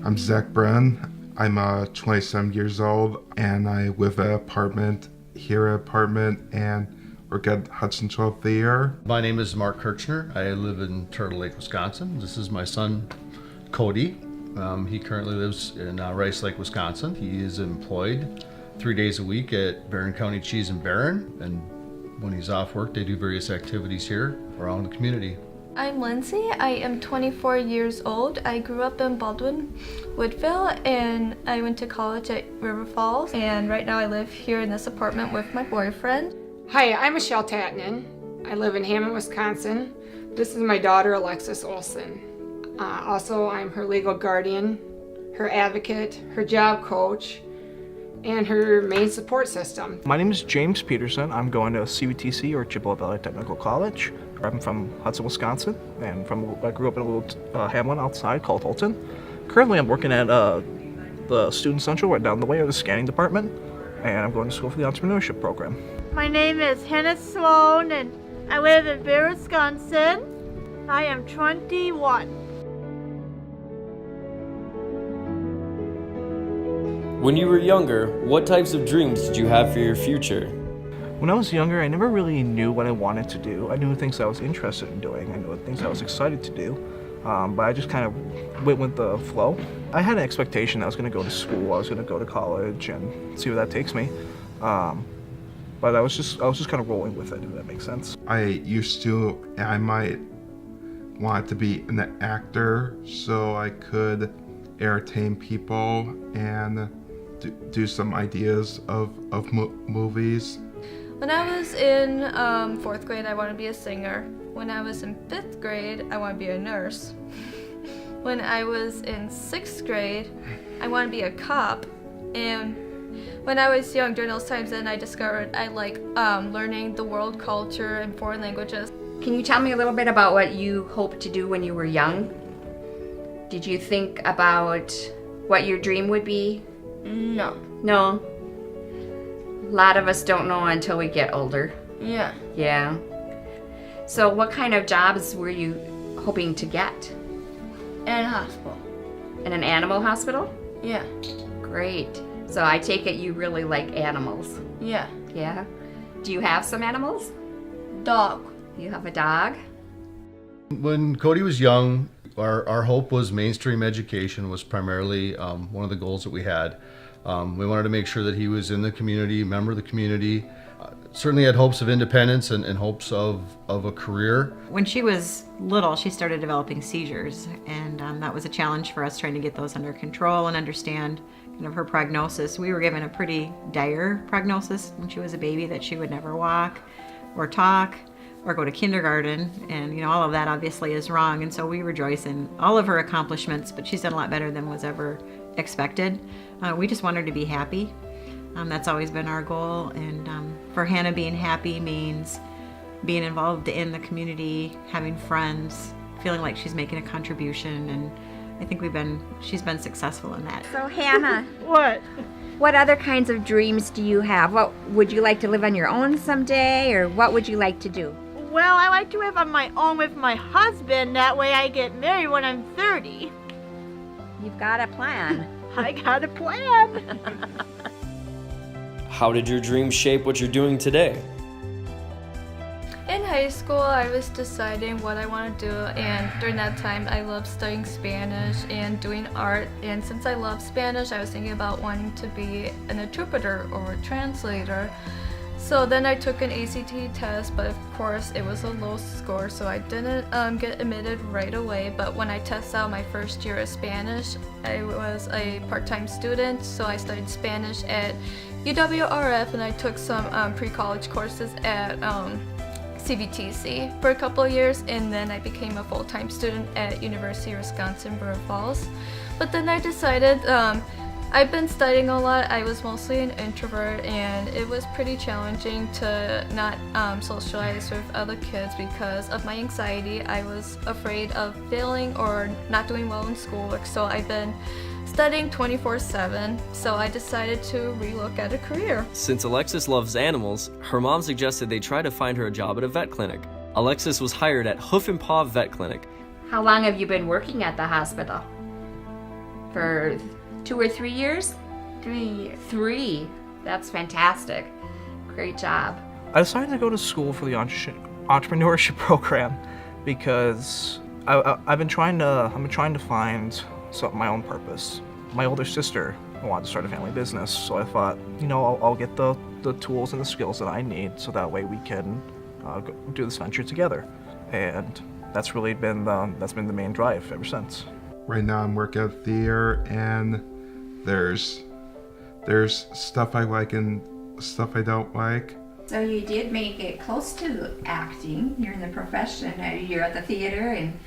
I'm Zach Brenn. I'm 27 years old, and I live at an apartment here and work at Hudson 12th Theater. My name is Mark Kirchner. I live in Turtle Lake, Wisconsin. This is my son, Cody. He currently lives in Rice Lake, Wisconsin. He is employed 3 days a week at Barron County Cheese and Barron, and when he's off work, they do various activities here around the community. I'm Lindsay. I am 24 years old. I grew up in Baldwin, Woodville, and I went to college at River Falls. And right now I live here in this apartment with my boyfriend. Hi, I'm Michelle Tatnan. I live in Hammond, Wisconsin. This is my daughter, Alexis Olson. Also, I'm her legal guardian, her advocate, her job coach, and her main support system. My name is James Peterson. I'm going to CVTC, or Chippewa Valley Technical College. I'm from Hudson, Wisconsin, and I grew up in a little hamlet outside called Holton. Currently, I'm working at the Student Central right down the way, or the scanning department, and I'm going to school for the entrepreneurship program. My name is Hannah Sloan, and I live in Bear, Wisconsin. I am 21. When you were younger, what types of dreams did you have for your future? When I was younger, I never really knew what I wanted to do. I knew things I was interested in doing. I knew things I was excited to do. But I just kind of went with the flow. I had an expectation I was going to go to school, I was going to go to college and see where that takes me. But I was just kind of rolling with it, if that makes sense. I might want to be an actor so I could entertain people and do some ideas of movies. When I was in 4th grade, I wanted to be a singer. When I was in 5th grade, I wanted to be a nurse. When I was in 6th grade, I wanted to be a cop. And when I was young, during those times, then I discovered I like learning the world culture and foreign languages. Can you tell me a little bit about what you hoped to do when you were young? Did you think about what your dream would be? No. No? A lot of us don't know until we get older. Yeah. Yeah. So what kind of jobs were you hoping to get? In a hospital. In an animal hospital? Yeah. Great. So I take it you really like animals. Yeah. Yeah? Do you have some animals? Dog. You have a dog? When Cody was young, our hope was mainstream education was primarily one of the goals that we had. We wanted to make sure that he was in the community, member of the community. Certainly had hopes of independence and hopes of a career. When she was little, she started developing seizures, and that was a challenge for us, trying to get those under control and understand kind of her prognosis. We were given a pretty dire prognosis when she was a baby, that she would never walk or talk or go to kindergarten, and all of that obviously is wrong. And so we rejoice in all of her accomplishments, but she's done a lot better than was ever expected. We just want her to be happy. That's always been our goal, and for Hannah, being happy means being involved in the community, having friends, feeling like she's making a contribution, and I think she's been successful in that. So Hannah, What other kinds of dreams do you have? What would you like to live on your own someday, or what would you like to do? Well, I like to live on my own with my husband. That way I get married when I'm 30. You've got a plan. I got a plan. How did your dreams shape what you're doing today? In high school, I was deciding what I want to do, and during that time, I loved studying Spanish and doing art. And since I love Spanish, I was thinking about wanting to be an interpreter or a translator. So then I took an ACT test, but of course it was a low score, so I didn't get admitted right away. But when I tested out my first year of Spanish, I was a part-time student, so I studied Spanish at UWRF, and I took some pre-college courses at CVTC for a couple of years, and then I became a full-time student at University of Wisconsin, River Falls. But then I decided I've been studying a lot. I was mostly an introvert, and it was pretty challenging to not socialize with other kids because of my anxiety. I was afraid of failing or not doing well in schoolwork, so I've been studying 24/7, so I decided to relook at a career. Since Alexis loves animals, her mom suggested they try to find her a job at a vet clinic. Alexis was hired at Hoof and Paw Vet Clinic. How long have you been working at the hospital? for 2 or 3 years? 3 years. 3. That's fantastic. Great job. I decided to go to school for the entrepreneurship program because I've been trying to find my own purpose. My older sister wanted to start a family business, so I thought, I'll get the tools and the skills that I need, so that way we can do this venture together. And that's been the main drive ever since. Right now I'm working at theater, and there's stuff I like and stuff I don't like. So you did make it close to acting. You're in the profession. You're at the theater, and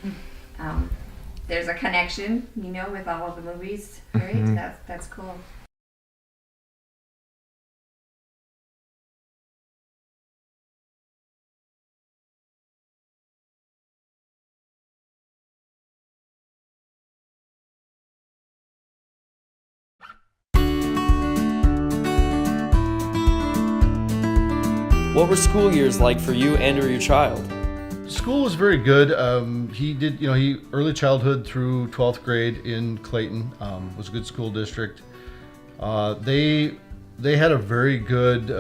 there's a connection, with all of the movies. Right? Mm-hmm. That's cool. What were school years like for you and or your child? School was very good. He did, he early childhood through 12th grade in Clayton. Was a good school district. They had a very good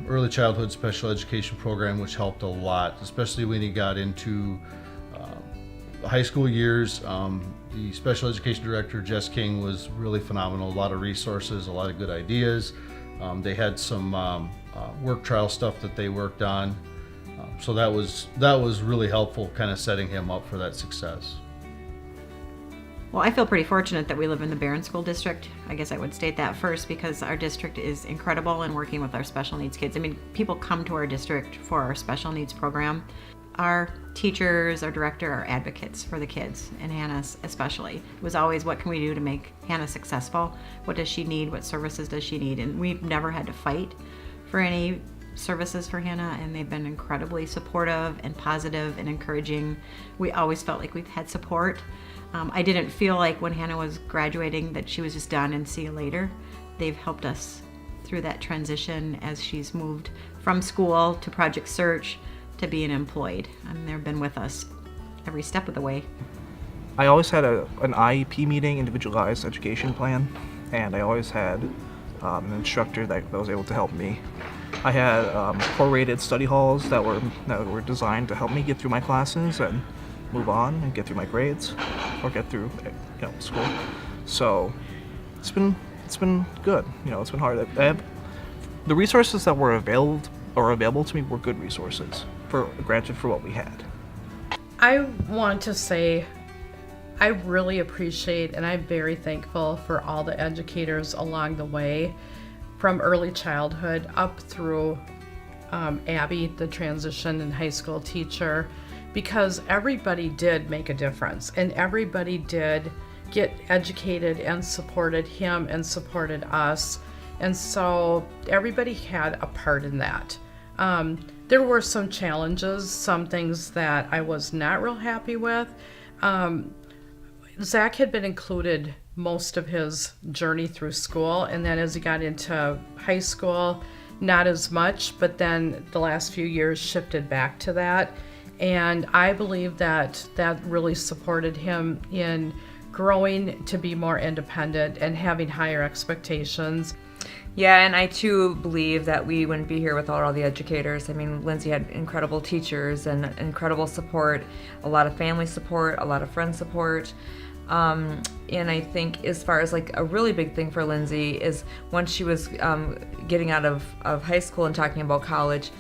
early childhood special education program, which helped a lot, especially when he got into high school years. The special education director, Jess King, was really phenomenal. A lot of resources, a lot of good ideas. They had some work trial stuff that they worked on. So that was really helpful, kind of setting him up for that success. Well, I feel pretty fortunate that we live in the Barron School District. I guess I would state that first, because our district is incredible in working with our special needs kids. I mean, people come to our district for our special needs program. Our teachers, our director, are advocates for the kids, and Hannah especially. It was always, what can we do to make Hannah successful? What does she need? What services does she need? And we've never had to fight for any services for Hannah, and they've been incredibly supportive and positive and encouraging. We always felt like we've had support. I didn't feel like when Hannah was graduating that she was just done and see you later. They've helped us through that transition as she's moved from school to Project Search to being employed, and they've been with us every step of the way. I always had an IEP meeting, individualized education plan, and I always had an instructor that was able to help me. I had prorated study halls that were designed to help me get through my classes and move on and get through my grades, or get through school. So it's been good. It's been hard. The resources that were available to me were good resources, granted for what we had. I want to say I really appreciate, and I'm very thankful for all the educators along the way, from early childhood up through Abby, the transition and high school teacher, because everybody did make a difference, and everybody did get educated and supported him and supported us. And so everybody had a part in that. There were some challenges, some things that I was not real happy with. Zach had been included most of his journey through school, and then as he got into high school, not as much, but then the last few years shifted back to that. And I believe that really supported him in growing to be more independent and having higher expectations. Yeah, and I too believe that we wouldn't be here without all the educators. I mean, Lindsay had incredible teachers and incredible support, a lot of family support, a lot of friend support. And I think as far as like a really big thing for Lindsay is once she was getting out of high school and talking about college,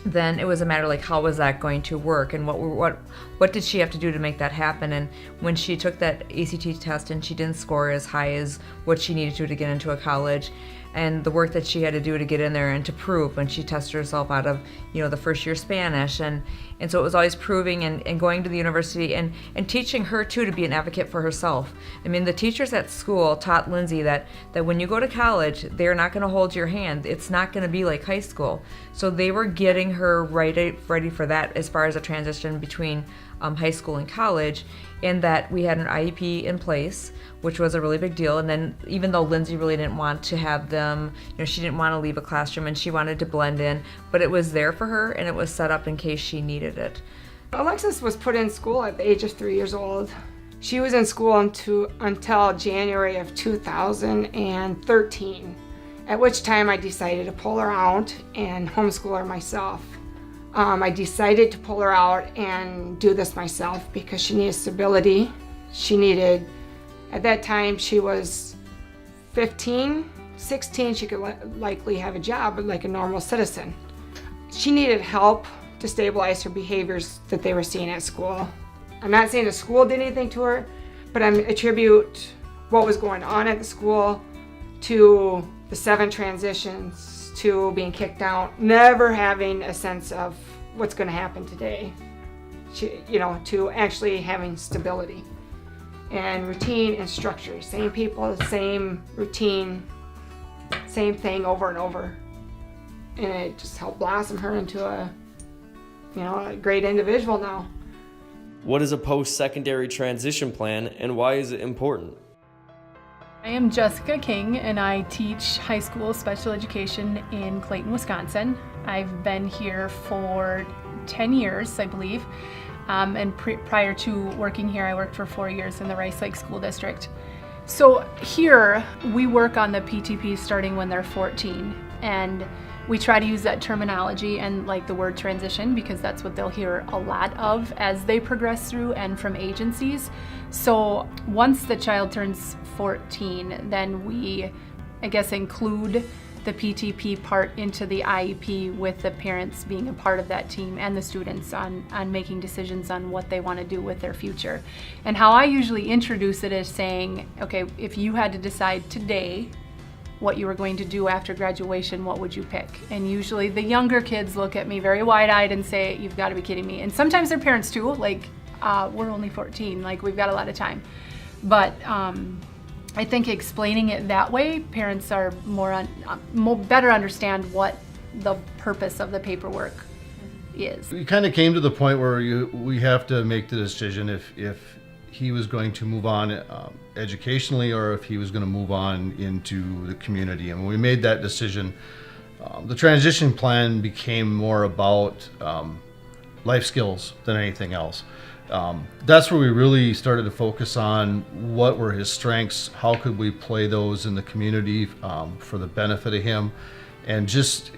then it was a matter like how was that going to work, and what did she have to do to make that happen. And when she took that ACT test and she didn't score as high as what she needed to get into a college, and the work that she had to do to get in there and to prove when she tested herself out of the first year Spanish, and so it was always proving and going to the university and teaching her too to be an advocate for herself. I mean, the teachers at school taught Lindsay that when you go to college, they're not going to hold your hand. It's not going to be like high school. So they were getting her ready for that as far as a transition between high school and college, in that we had an IEP in place, which was a really big deal. And then even though Lindsay really didn't want to have them, she didn't want to leave a classroom and she wanted to blend in, but it was there for her and it was set up in case she needed it. Alexis was put in school at the age of 3 years old. She was in school until January of 2013, at which time I decided to pull her out and homeschool her myself. I decided to pull her out and do this myself because she needed stability. She needed, at that time she was 15, 16, she could likely have a job like a normal citizen. She needed help to stabilize her behaviors that they were seeing at school. I'm not saying the school did anything to her, but I attribute what was going on at the school to the 7 transitions, to being kicked out, never having a sense of what's going to happen today, to actually having stability and routine and structure. Same people, same routine, same thing over and over. And it just helped blossom her into a great individual now. What is a post-secondary transition plan and why is it important? I am Jessica King and I teach high school special education in Clayton, Wisconsin. I've been here for 10 years, I believe. And prior to working here, I worked for 4 years in the Rice Lake School District. So here, we work on the PTP starting when they're 14. And we try to use that terminology and like the word transition because that's what they'll hear a lot of as they progress through and from agencies. So once the child turns 14, then we, include the PTP part into the IEP with the parents being a part of that team and the students on making decisions on what they want to do with their future. And how I usually introduce it is saying, okay, if you had to decide today what you were going to do after graduation, what would you pick? And usually the younger kids look at me very wide-eyed and say, you've got to be kidding me. And sometimes their parents too, we're only 14, we've got a lot of time. But I think explaining it that way, parents are better understand what the purpose of the paperwork is. We kind of came to the point where we have to make the decision if he was going to move on educationally or if he was going to move on into the community. And when we made that decision, the transition plan became more about life skills than anything else. That's where we really started to focus on what were his strengths, how could we play those in the community for the benefit of him, and just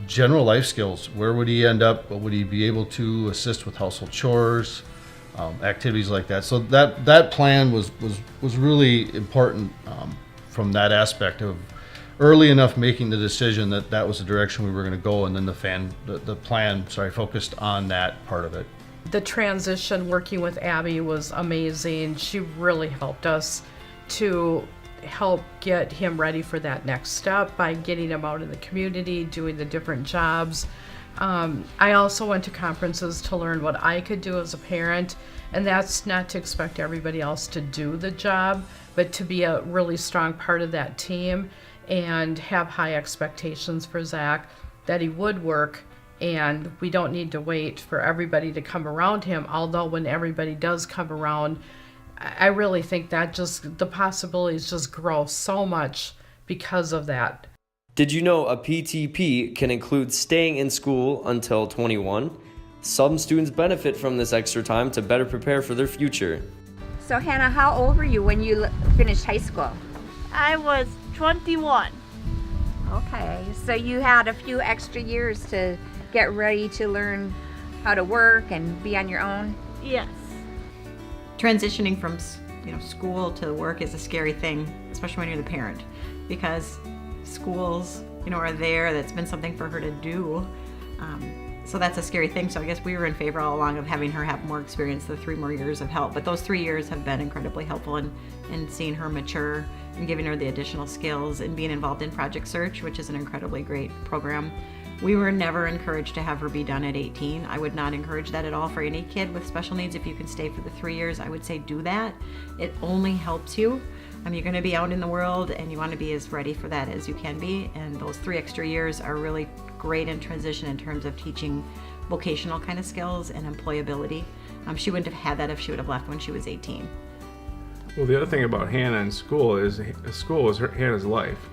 general life skills. Where would he end up? Would he be able to assist with household chores? Activities like that. So that plan was really important from that aspect of early enough making the decision that was the direction we were going to go, and then the plan focused on that part of it. The transition working with Abby was amazing. She really helped us to help get him ready for that next step by getting him out in the community, doing the different jobs. I also went to conferences to learn what I could do as a parent, and that's not to expect everybody else to do the job, but to be a really strong part of that team and have high expectations for Zach that he would work, and we don't need to wait for everybody to come around him, although when everybody does come around, I really think that the possibilities just grow so much because of that. Did you know a PTP can include staying in school until 21? Some students benefit from this extra time to better prepare for their future. So Hannah, how old were you when you finished high school? I was 21. Okay, so you had a few extra years to get ready to learn how to work and be on your own? Yes. Transitioning from school to work is a scary thing, especially when you're the parent, because schools are there. That's been something for her to do, so that's a scary thing. So I guess we were in favor all along of having her have more experience, the 3 more years of help, but those 3 years have been incredibly helpful in seeing her mature and giving her the additional skills and being involved in Project Search, which is an incredibly great program. We were never encouraged to have her be done at 18. I would not encourage that at all for any kid with special needs. If you can stay for the 3 years, I would say do that. It only helps you. You're going to be out in the world and you want to be as ready for that as you can be, and those 3 extra years are really great in transition in terms of teaching vocational kind of skills and employability. She wouldn't have had that if she would have left when she was 18. Well, the other thing about Hannah in school is Hannah's life.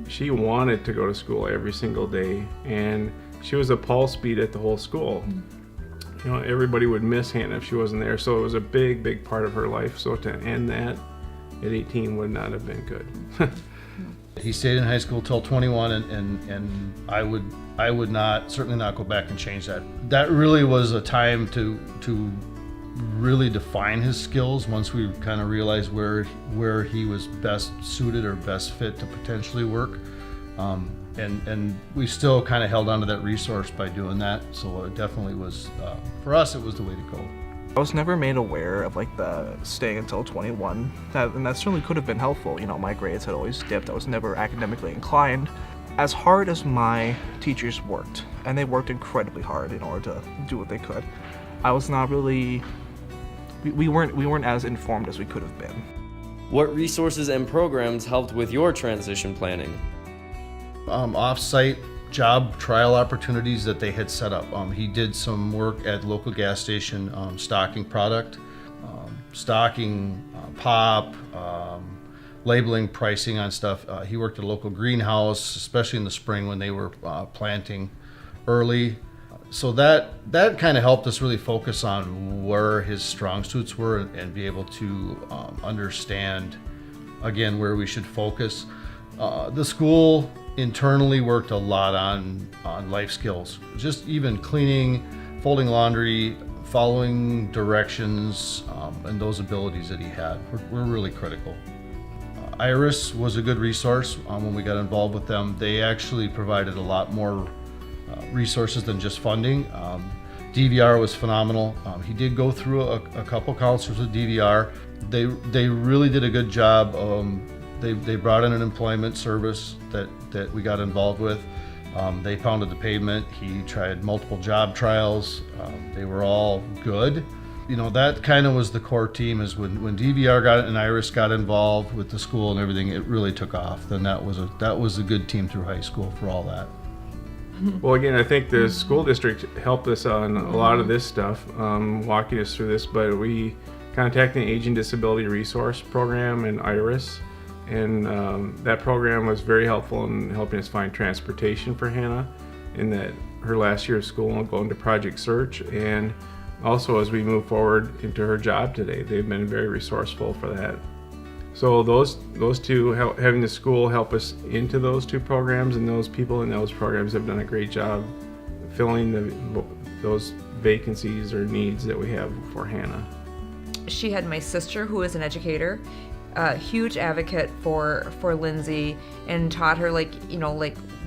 She wanted to go to school every single day, and she was a pulse beat at the whole school. You know, everybody would miss Hannah if she wasn't there. So it was a big, big part of her life. So to end that at 18 would not have been good. He stayed in high school till 21, and I would certainly not go back and change that. That really was a time to really define his skills once we kind of realized where he was best suited or best fit to potentially work. And we still kind of held onto that resource by doing that. So it definitely was, for us, it was the way to go. I was never made aware of like the staying until 21, and that certainly could have been helpful. You know, my grades had always dipped. I was never academically inclined. As hard as my teachers worked, and they worked incredibly hard in order to do what they could, I was not really. We weren't as informed as we could have been. What resources and programs helped with your transition planning? Off-site job trial opportunities that they had set up. He did some work at local gas station stocking product, stocking pop, labeling, pricing on stuff. He worked at a local greenhouse, especially in the spring when they were planting early. So that kind of helped us really focus on where his strong suits were and be able to understand, again, where we should focus. The school internally worked a lot on life skills, just even cleaning, folding laundry, following directions, and those abilities that he had were really critical. IRIS was a good resource when we got involved with them. They actually provided a lot more resources than just funding. DVR was phenomenal. He did go through a couple counselors with DVR. They really did a good job. They brought in an employment service that we got involved with. They pounded the pavement. He tried multiple job trials. They were all good. You know, that kind of was the core team. Is when DVR got it and IRIS got involved with the school and everything, it really took off. Then that was a good team through high school for all that. Well, again, I think the school district helped us on a lot of this stuff, walking us through this, but we contacted the Aging Disability Resource Program and IRIS, and that program was very helpful in helping us find transportation for Hannah in that her last year of school and going to Project Search, and also as we move forward into her job today. They've been very resourceful for that. So those two, having the school help us into those two programs, and those people in those programs have done a great job filling those vacancies or needs that we have for Hannah. She had my sister who is an educator, a huge advocate for Lindsay, and taught her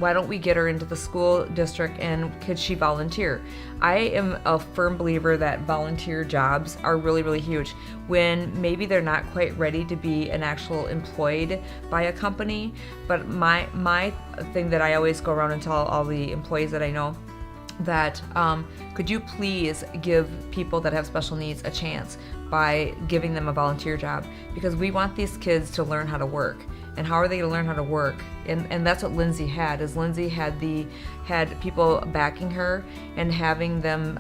why don't we get her into the school district and could she volunteer? I am a firm believer that volunteer jobs are really, really huge. When maybe they're not quite ready to be an actual employed by a company, but my thing that I always go around and tell all the employees that I know that could you please give people that have special needs a chance by giving them a volunteer job, because we want these kids to learn how to work. And how are they going to learn how to work? And that's what Lindsay had. Is Lindsay had people backing her and having them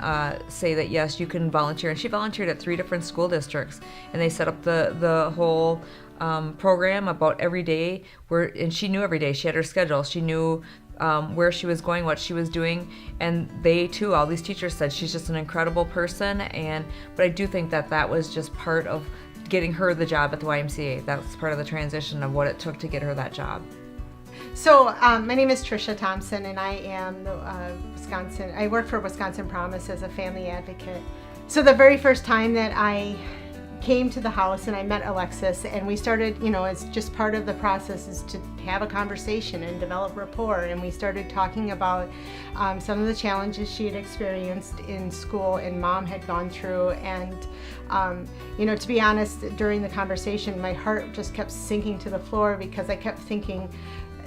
say that yes, you can volunteer. And she volunteered at 3 different school districts, and they set up the whole program about every day. And she knew every day. She had her schedule. She knew where she was going, what she was doing, and they too, all these teachers said she's just an incredible person. But I do think that was just part of getting her the job at the YMCA. That's part of the transition of what it took to get her that job. So my name is Tricia Thompson, and I am I work for Wisconsin Promise as a family advocate. So the very first time that I came to the house and I met Alexis, and we started, it's just part of the process is to have a conversation and develop rapport, and we started talking about some of the challenges she had experienced in school and Mom had gone through, and to be honest, during the conversation my heart just kept sinking to the floor, because I kept thinking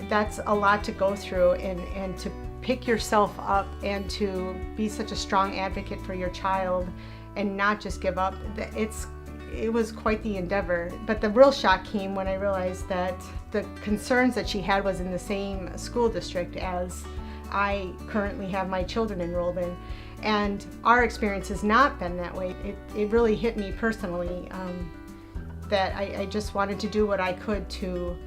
that's a lot to go through, and to pick yourself up and to be such a strong advocate for your child and not just give up. It was quite the endeavor. But the real shock came when I realized that the concerns that she had was in the same school district as I currently have my children enrolled in. And our experience has not been that way. It really hit me personally, that I just wanted to do what I could to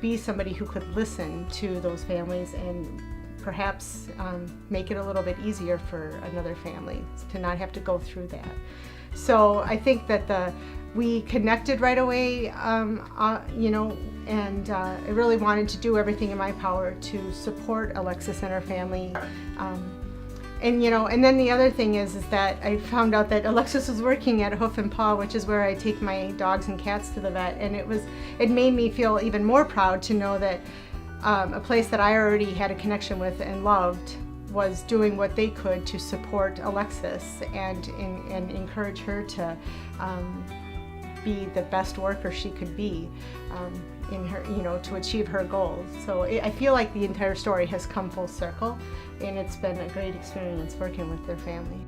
be somebody who could listen to those families and perhaps make it a little bit easier for another family to not have to go through that. So I think that we connected right away, you know, and I really wanted to do everything in my power to support Alexis and her family. And you know, and then the other thing is that I found out that Alexis was working at Hoof and Paw, which is where I take my dogs and cats to the vet, and it made me feel even more proud to know that a place that I already had a connection with and loved was doing what they could to support Alexis and encourage her to be the best worker she could be in her, you know, to achieve her goals. So I feel like the entire story has come full circle, and it's been a great experience working with their family.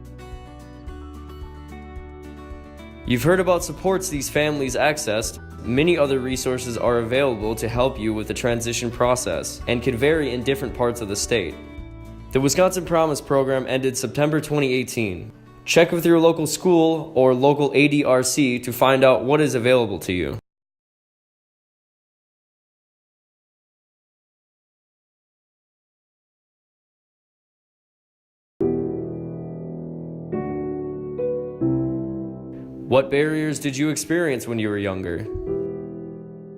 You've heard about supports these families accessed. Many other resources are available to help you with the transition process and can vary in different parts of the state. The Wisconsin Promise program ended September 2018. Check with your local school or local ADRC to find out what is available to you. What barriers did you experience when you were younger?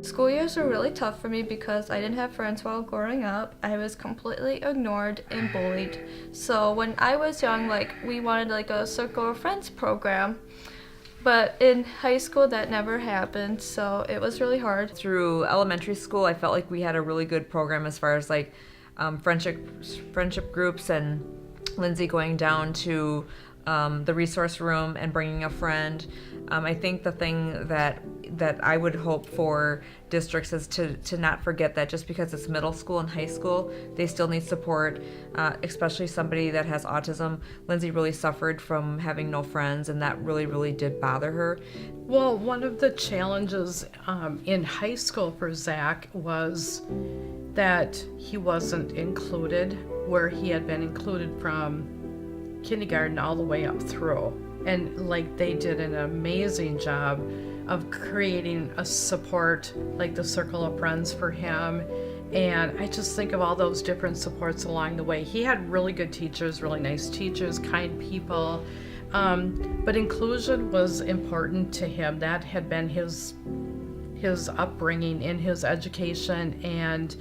School years were really tough for me because I didn't have friends while growing up. I was completely ignored and bullied. So when I was young, like, we wanted like a Circle of Friends program, but in high school that never happened, so it was really hard. Through elementary school, I felt like we had a really good program as far as like friendship groups, and Lindsay going down to the resource room and bringing a friend. I think the thing that I would hope for districts is to not forget that just because it's middle school and high school, they still need support, especially somebody that has autism. Lindsay really suffered from having no friends, and that really, really did bother her. Well, one of the challenges in high school for Zach was that he wasn't included where he had been included from kindergarten all the way up through. And like, they did an amazing job of creating a support, like the Circle of Friends for him. And I just think of all those different supports along the way. He had really good teachers, really nice teachers, kind people. But inclusion was important to him. That had been his upbringing in his education. And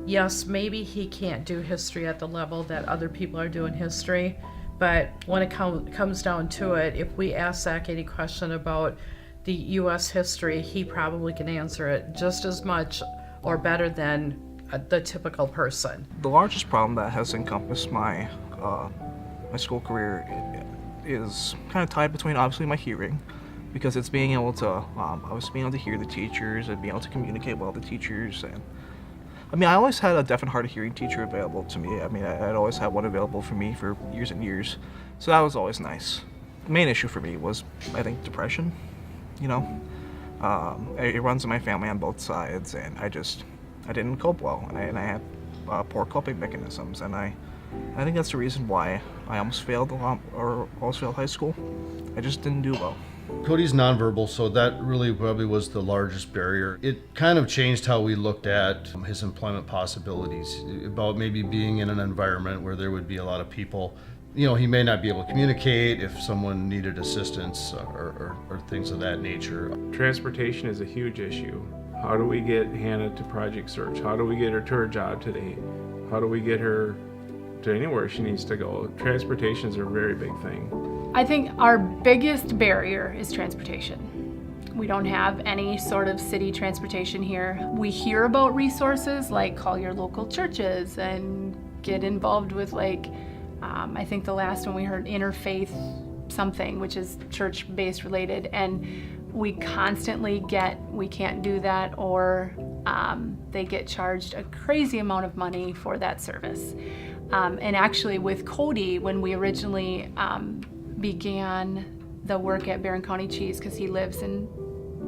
yes, maybe he can't do history at the level that other people are doing history. But when it comes down to it, if we ask Zach any question about the U.S. history, he probably can answer it just as much or better than the typical person. The largest problem that has encompassed my school career is kind of tied between obviously my hearing, because it's being able to being able to hear the teachers and being able to communicate well with the teachers. And I mean, I always had a deaf and hard of hearing teacher available to me. I mean, I'd always had one available for me for years and years, so that was always nice. The main issue for me was, I think, depression. You know, it runs in my family on both sides, and I didn't cope well, and I had poor coping mechanisms, and I think that's the reason why I almost failed high school. I just didn't do well. Cody's nonverbal, so that really probably was the largest barrier. It kind of changed how we looked at his employment possibilities, about maybe being in an environment where there would be a lot of people. You know, he may not be able to communicate if someone needed assistance or things of that nature. Transportation is a huge issue. How do we get Hannah to Project Search? How do we get her to her job today? How do we get her to anywhere she needs to go? Transportation is a very big thing. I think our biggest barrier is transportation. We don't have any sort of city transportation here. We hear about resources like call your local churches and get involved with I think the last one we heard Interfaith something, which is church-based related, and we constantly get we can't do that, or they get charged a crazy amount of money for that service. And actually with Cody, when we originally began the work at Barron County Cheese, because he lives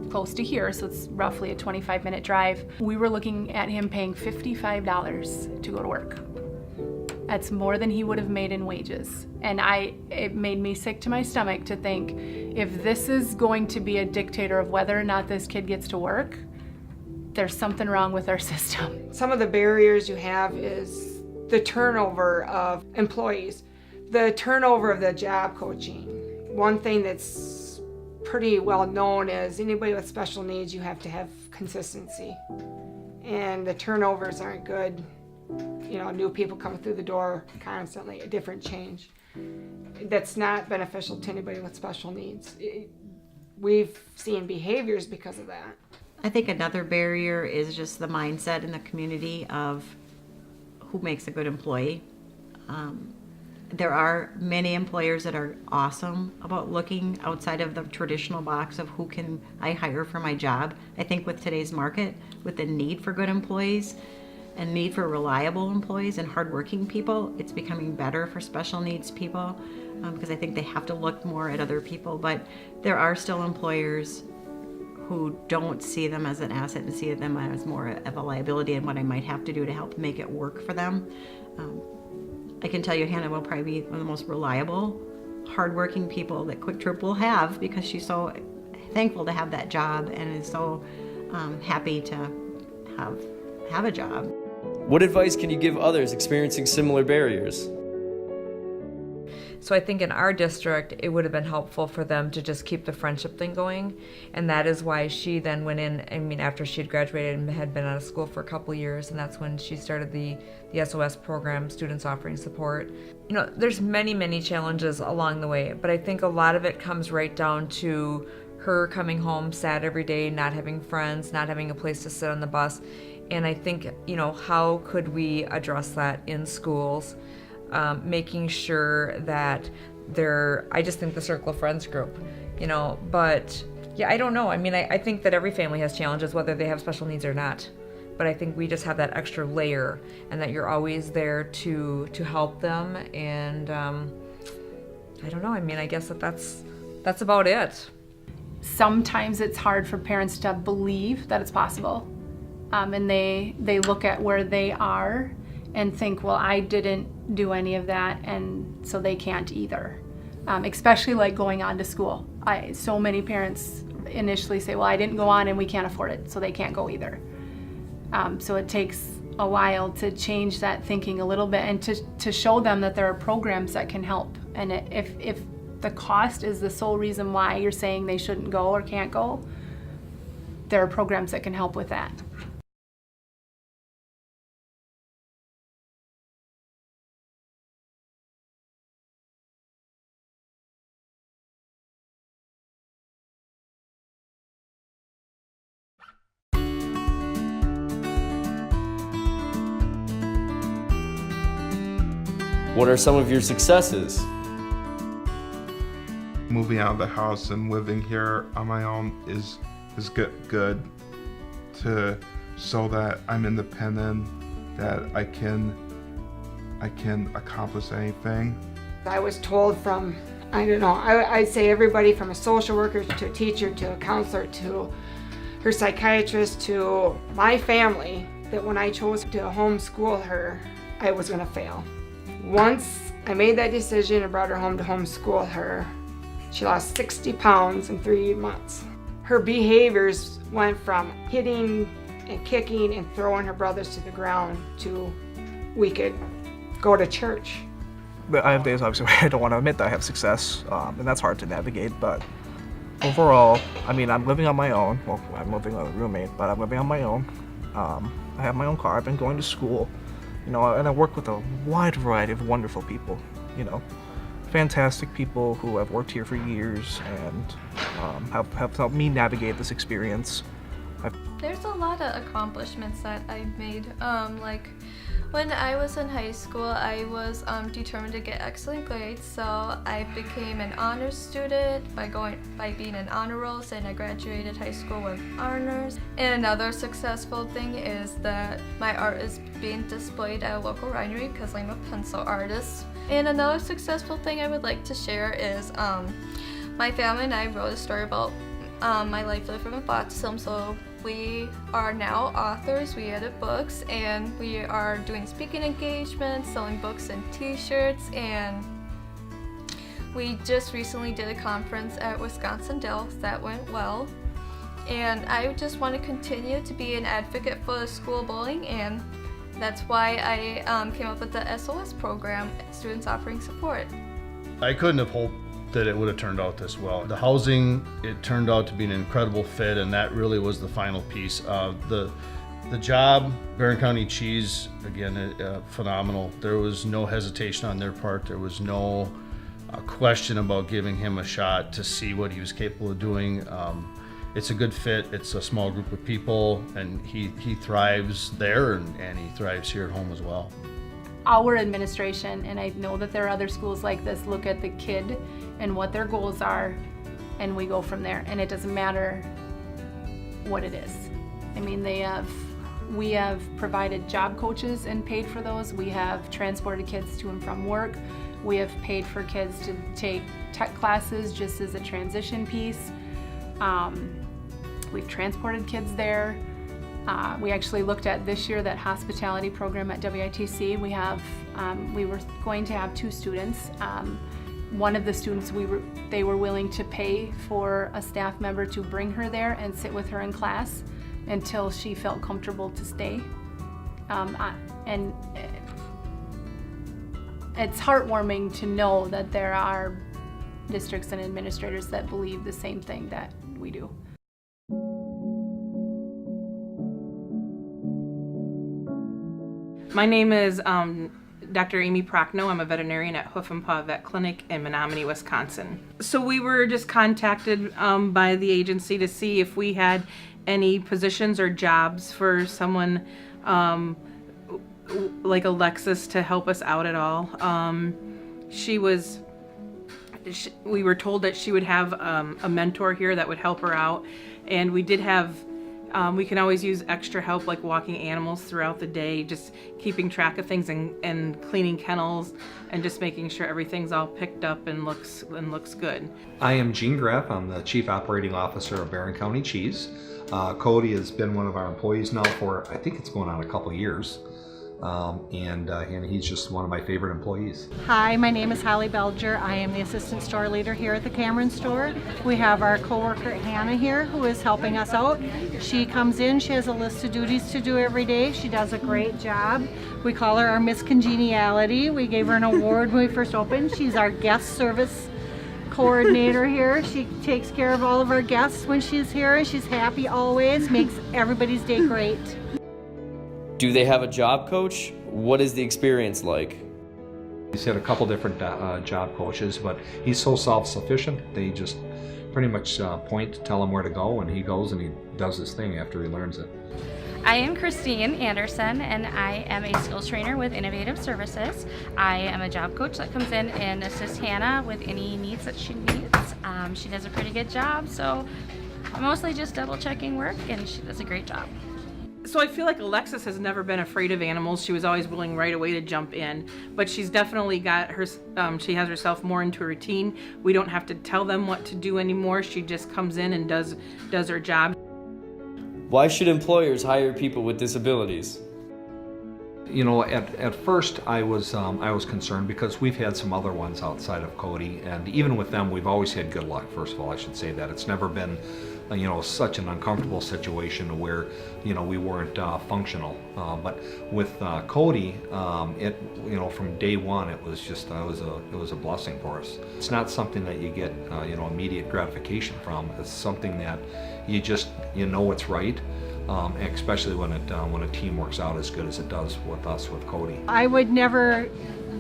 close to here, so it's roughly a 25-minute drive, we were looking at him paying $55 to go to work. That's more than he would have made in wages. And it made me sick to my stomach to think, if this is going to be a dictator of whether or not this kid gets to work, there's something wrong with our system. Some of the barriers you have is the turnover of employees, the turnover of the job coaching. One thing that's pretty well known is anybody with special needs, you have to have consistency. And the turnovers aren't good. You know, new people coming through the door constantly, a different change. That's not beneficial to anybody with special needs. We've seen behaviors because of that. I think another barrier is just the mindset in the community of who makes a good employee. There are many employers that are awesome about looking outside of the traditional box of who can I hire for my job. I think with today's market, with the need for good employees and need for reliable employees and hardworking people, it's becoming better for special needs people because I think they have to look more at other people. But there are still employers who don't see them as an asset and see them as more of a liability and what I might have to do to help make it work for them. I can tell you Hannah will probably be one of the most reliable, hardworking people that Kwik Trip will have because she's so thankful to have that job and is so happy to have a job. What advice can you give others experiencing similar barriers? So I think in our district, it would have been helpful for them to just keep the friendship thing going. And that is why she then went in, after she had graduated and had been out of school for a couple of years, and that's when she started the SOS program, Students Offering Support. You know, there's many, many challenges along the way, but I think a lot of it comes right down to her coming home sad every day, not having friends, not having a place to sit on the bus. And I think, you know, how could we address that in schools? Making sure that I just think the Circle of Friends group, you know, but yeah, I don't know. I think that every family has challenges, whether they have special needs or not. But I think we just have that extra layer and that you're always there to help them. And I don't know. I guess that's about it. Sometimes it's hard for parents to believe that it's possible. And they look at where they are and think, well, I didn't do any of that, and so they can't either. Especially like going on to school. So many parents initially say, well, I didn't go on and we can't afford it, so they can't go either. So it takes a while to change that thinking a little bit and to show them that there are programs that can help. And if the cost is the sole reason why you're saying they shouldn't go or can't go, there are programs that can help with that. What are some of your successes? Moving out of the house and living here on my own is good to show that I'm independent, that I can accomplish anything. I was told from, I'd say everybody from a social worker to a teacher to a counselor to her psychiatrist to my family that when I chose to homeschool her, I was going to fail. Once I made that decision and brought her home to homeschool her, she lost 60 pounds in 3 months. Her behaviors went from hitting and kicking and throwing her brothers to the ground to we could go to church. But I have days, obviously, where I don't want to admit that I have success, and that's hard to navigate, but overall, I'm living on my own. Well, I'm living with a roommate, but I'm living on my own. I have my own car. I've been going to school. And I work with a wide variety of wonderful people, fantastic people who have worked here for years and have helped me navigate this experience. There's a lot of accomplishments that I've made. Like when I was in high school, I was determined to get excellent grades, so I became an honors student by being an honor roll, and I graduated high school with honors. And another successful thing is that my art is being displayed at a local winery because I'm a pencil artist. And another successful thing I would like to share is my family and I wrote a story about my life living in Baptism, so we are now authors, we edit books, and we are doing speaking engagements, selling books and t-shirts, and we just recently did a conference at Wisconsin Dells that went well. And I just want to continue to be an advocate for school bullying and That's why I came up with the SOS program, Students Offering Support. I couldn't have hoped that it would have turned out this well. The housing, it turned out to be an incredible fit, and that really was the final piece. The job, Barron County Cheese, again, phenomenal. There was no hesitation on their part. There was no question about giving him a shot to see what he was capable of doing. It's a good fit. It's a small group of people, and he thrives there, and he thrives here at home as well. Our administration, and I know that there are other schools like this, look at the kid and what their goals are, and we go from there. And it doesn't matter what it is. I mean, we have provided job coaches and paid for those. We have transported kids to and from work. We have paid for kids to take tech classes just as a transition piece. We've transported kids there. We actually looked at this year that hospitality program at WITC. We were going to have 2 students. One of the students, they were willing to pay for a staff member to bring her there and sit with her in class until she felt comfortable to stay. And it's heartwarming to know that there are districts and administrators that believe the same thing that we do. My name is Dr. Amy Prochnow. I'm a veterinarian at Hoof and Paw Vet Clinic in Menominee, Wisconsin. So we were just contacted by the agency to see if we had any positions or jobs for someone like Alexis to help us out at all. We were told that she would have a mentor here that would help her out, and we did have we can always use extra help, like walking animals throughout the day, just keeping track of things and cleaning kennels and just making sure everything's all picked up and looks good. I am Gene Graff. I'm the Chief Operating Officer of Barron County Cheese. Cody has been one of our employees now for, I think it's going on a couple years. And he's just one of my favorite employees. Hi, my name is Holly Belger. I am the assistant store leader here at the Cameron store. We have our coworker Hannah here who is helping us out. She comes in, she has a list of duties to do every day. She does a great job. We call her our Miss Congeniality. We gave her an award when we first opened. She's our guest service coordinator here. She takes care of all of our guests when she's here, and she's happy always, makes everybody's day great. Do they have a job coach? What is the experience like? He's had a couple different job coaches, but he's so self-sufficient. They just pretty much tell him where to go, and he goes and he does his thing after he learns it. I am Christine Anderson, and I am a skills trainer with Innovative Services. I am a job coach that comes in and assists Hannah with any needs that she needs. She does a pretty good job, so I'm mostly just double checking work, and she does a great job. So I feel like Alexis has never been afraid of animals. She was always willing right away to jump in, but she's definitely got her, she has herself more into a routine. We don't have to tell them what to do anymore. She just comes in and does her job. Why should employers hire people with disabilities? You know, at first I was concerned because we've had some other ones outside of Cody, and even with them we've always had good luck. First of all, I should say that it's never been such an uncomfortable situation where we weren't functional. But with Cody, from day one it was a blessing for us. It's not something that you get immediate gratification from. It's something that you just it's right. Especially when a team works out as good as it does with us with Cody. I would never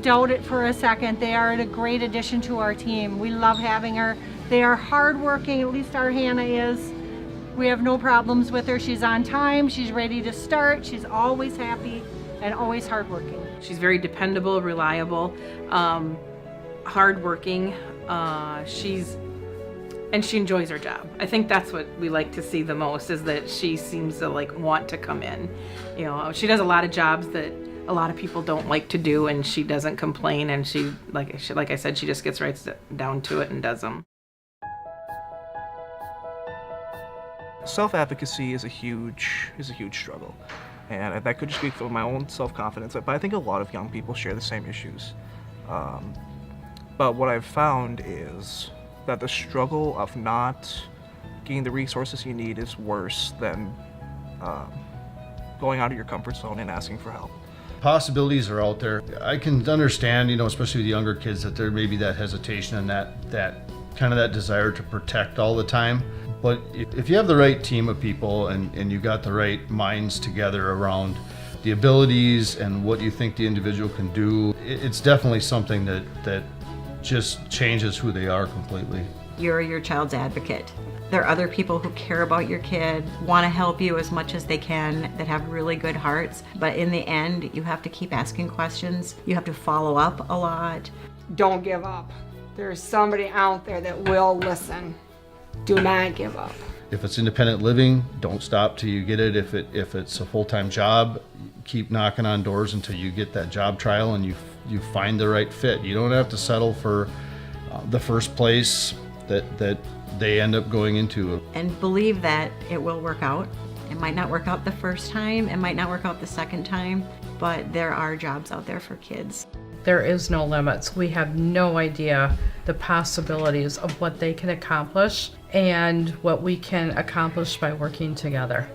doubt it for a second. They are a great addition to our team. We love having her. They are hardworking, at least our Hannah is. We have no problems with her. She's on time, she's ready to start, she's always happy and always hardworking. She's very dependable, reliable, hardworking. And she enjoys her job. I think that's what we like to see the most, is that she seems to want to come in. She does a lot of jobs that a lot of people don't like to do, and she doesn't complain, and she, like I said, she just gets right down to it and does them. Self-advocacy is a huge struggle, and that could just be for my own self-confidence, but I think a lot of young people share the same issues. But what I've found is that the struggle of not getting the resources you need is worse than going out of your comfort zone and asking for help. Possibilities are out there. I can understand, especially with younger kids, that there may be that hesitation and that kind of that desire to protect all the time. But if you have the right team of people and you got the right minds together around the abilities and what you think the individual can do, it's definitely something that just changes who they are completely. You're your child's advocate. There are other people who care about your kid, want to help you as much as they can, that have really good hearts. But in the end, you have to keep asking questions. You have to follow up a lot. Don't give up. There's somebody out there that will listen. Do not give up. If it's independent living, don't stop till you get it. If it's a full-time job, keep knocking on doors until you get that job trial and you find the right fit. You don't have to settle for the first place that they end up going into. And believe that it will work out. It might not work out the first time, it might not work out the second time, but there are jobs out there for kids. There is no limits. We have no idea the possibilities of what they can accomplish and what we can accomplish by working together.